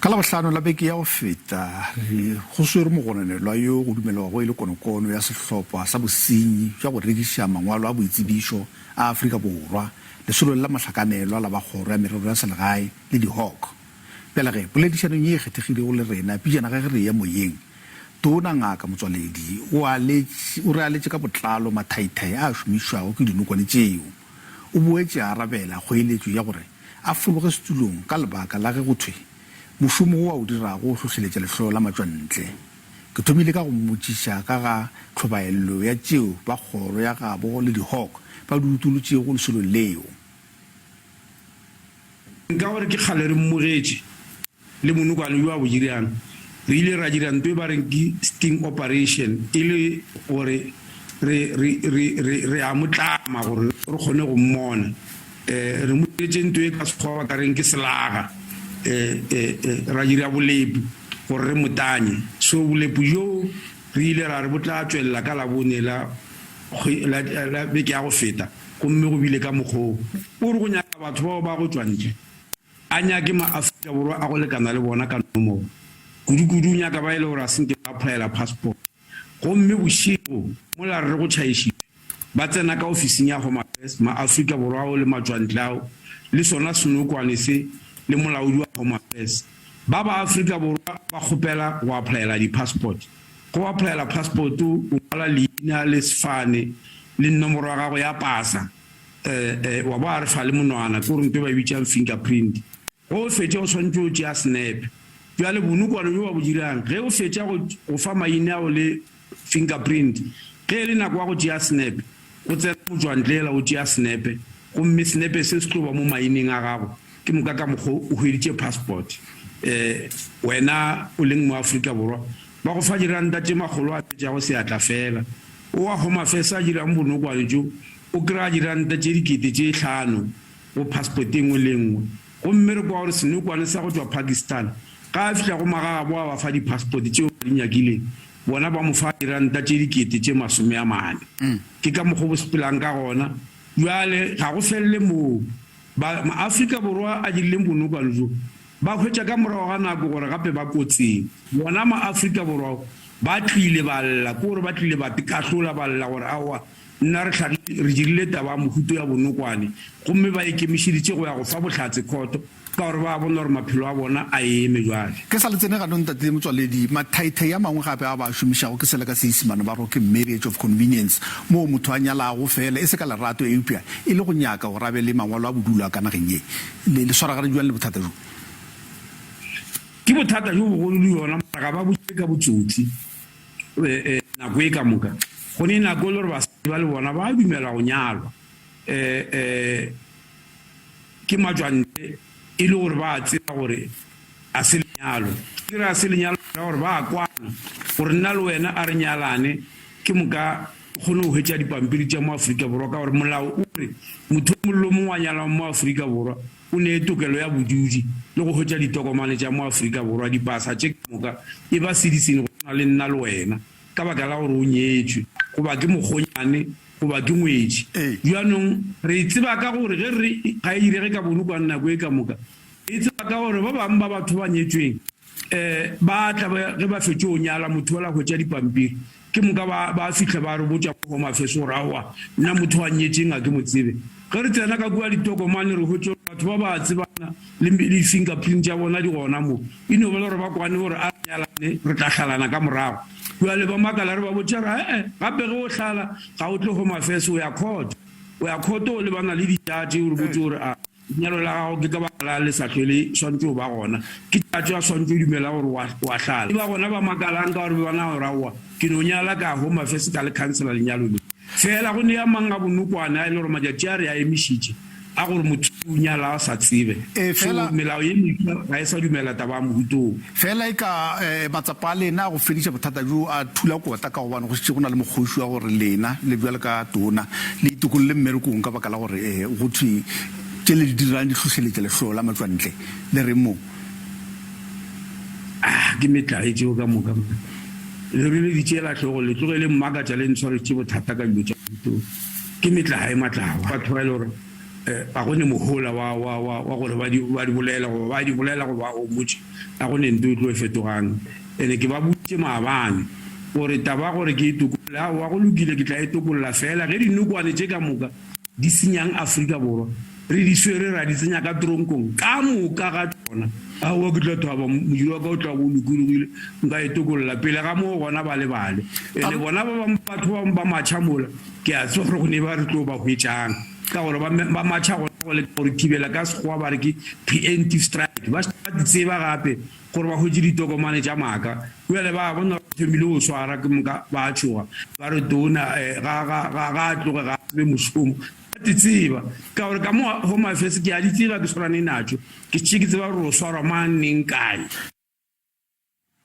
Ka Labohlano la beke ya go feta go swere mogononelwa yo go dumelwago le konokono ya sehlopha sa bosenyi ja go rekisa mangwalo a boitsebiso a Afrika Borwa lesolong la mohlakanelwa la Kgoro ya Merero ya Selegae le Di-Hawk. Pele ge Poledisanong ye kgethegilego le rena pejana ge re ya moyeng Tona Ngk Motsoaledi o re aletše ka botlalo mathaithai a šomišwago ke dinokwane tšeo. O boetše a arabela kgoeletšo ya gore a fologe setulong ka lebaka la ge go thwe mošomong wa o dirago go hlohleletša lehlolo la matšwantle. Ke thomile ka go mmotšiša ka ga tlhobaelo ya tšeo ba Kgoro ya gabo le Di-Hawk ba dutolotšego lesolong leo. Nka gore ke kgale re mmogetše le monokwane yo a bo dirang re ile ra dira ntwe ba reng ke sting operation e le gore re a motlama gore re kgone go mmona re mmogetše ntwe ka sekgowa ba ka reng ke selaga ra dira bolepu gore re motanye so bolepu jo re ile ra re botla tswella ka labone la beke ya go feta gomme go bile ka mokgwa o re go nyaka batho bao ba go tswantle a nyake ma-Afrika Borwa a go lekana le bona ka nomoro kudu nyaka ba ile gore a senke ba applyela passport gomme bošego mola re go tšhaišitše ba tsena ka ofising ya Home Affairs ma-Afrika Borwa ao le matšwantle ao le sona senokwane se le molaodi wa Home Affairs ba Afrika Borwa ba kgopela go applyela di-passport go applyela passport o ngwala leina le sefane le nomoro ya gago ya pasa wa ba re fa le monwana ke gore nte ba bitšang fingerprint go fetša o tshwanetse o tšea snepe bjale bonokwane yo wa bo dirang ge o fetša go fa maina ao le fingerprint ge le nako wa go tšea snepe o tsena motšwantlela o tšea snepe gomme snepe se se tloba mo maineng a gago ke moka ka mokgwa o hweditše passport wena o leng mo Afrika Borwa ba go fa diranta tše magolo a tša go seatla fela o wa Home Affairs a dirang bonokwane jo o kry-a diranta tše dikete tše 5 go passport engwe le engwe gomme re kwa gore senokwane sa go tšwa Pakistan ga a fihla go magagabo a ba fa di-passport tšeo ba di nyakileng bona ba mo fa diranta tše dikete tše 40 ke ka mokgwa bo sepelang ka gona bjale ga go felele moo ma-Afrika Borwa a dirileng bonokwane jo ba hwetša ka morago ga nako gore gape ba kotseng bona ma-Afrika Borwa ba tlile ba lla ke gore ba tlile ba pikahlola ba lla gore aowa nna re dirile taba mohuto ya bonokwane gomme ba ikemišeditše go ya go fa bohlatse khoto ka gore ba bona gore maphelo a bona a eme jwale ke sa letsene ga nontate Motsoaledi mathaithai a mangwe gape a ba šomišago ke Selegae Seesimane ba ro ke marriage of convenience mo motho a nyalago fela e se ka lerato eupša e le go nyaka go rabe le mangwalo a bodulo a ka nageng ye le swaragane jwang le bothata jo ke bothata jo bogolo le yona ga ba botse ka botsotsi nako e ka moka go ne nako le gore basadi ba le bona ba dumela go nyalwa ke matšwantle e le gore ba tseba gore a se lenyalo ke re a se lenyalo gore ba kwana gore nna le wena a re nyalane ke moka kgone go hwetša dipampiri tša mo Afrika Borwa ka gore molao o re motho o mollo mongwe wa nyalang mo Afrika Borwa o ne tokelo ya bodudi le go hwetša ditokomane tša mo Afrika Borwa dipasa tše ke moka e ba sedisene go na le nna le wena ka baka la gore o nyetšwe goba ke mokgonyane goba ke ngwetši bjanong re tseba ka gore ge ga e direge ka bonokwane nako e ka moka e tseba ka gore ba bangwe ba batho ba nyetšweng ba tla ge ba fetše o nyala motho ola hwetša dipampiri ke moka ba fitlha ba re botša go Home Affairs gore aowa nna motho wa nyetšeng a ke mo tsebe ge re tsena ka kua ditokomane re hwetše batho ba ba tsebana le di-fingerprint tša bona di gona mo e no bele gore ba kwane gore a nyalane re tla hlalana ka morago bjale ba makala re ba botša re gape ge o hlala ga o tle Home Affairs o ya khoto o lebana le ditšatše o re botse gore a nyalo la gago ke ka baka la le sa tlhwele swantse o ba gona ke tšatše a swantse o dumela gore wa hlala e ba gona ba makalang ka gore bana gore aowa ke no nyala ka Home Affairs ka le councela lenyalo le fela go ne ya mang a bonokwane a e le gore matšatši a re a emišitše a gore motho o nyala a sa tsebe melao ye ga e sa dumela taba mohutong fela e ka matsapa a lena go fediša bothata jo a thula kota ka gobane go šetše go na le mokgoši wa gore lena le bjale ka Tona le itokolle mmerekong ka baka la gore go thwe tše le di dirang di hlohleletša lehlolo la matšwantle le re mo ke metlae tšeo ka moka le rile di tšeela tlhogo le tlogele mmakatša le ntshwaretše bothata ka dilo tša mohutong ke metlae matlawa batho ba e le gore a gone mohola wa gore ba di bolela go ba o motse a go nento tlo fetogang ene ke ba butse maabane gore taba gore ke itokolle wa go lokile ke tla itokolla fela ge dinokwane tse ka moka di senyang Afrika Borwa re di swere ra di tsenya ka tronkong ka moka ga tsona a wa ke tla thaba modiro wa ka o tla go lokologile nka itokolla pele ga mo gona ba le bale ene bona ba batho ba matshamola ke a tso go ne ba re tlo ba hwetjang ka gore ba matcha go le gore kibela ka sekgoa ba re ke preemptive strike ba tseba gape gore ba go di tokomane tša maka o le ba bona themile o swara ke mka ba tshoga ba re Tona ga tloga ga be mošomo tseba ka gore ka mo home affairs ke a di tseba ke sorane natso ke tshiki tseba re o swara maneng kae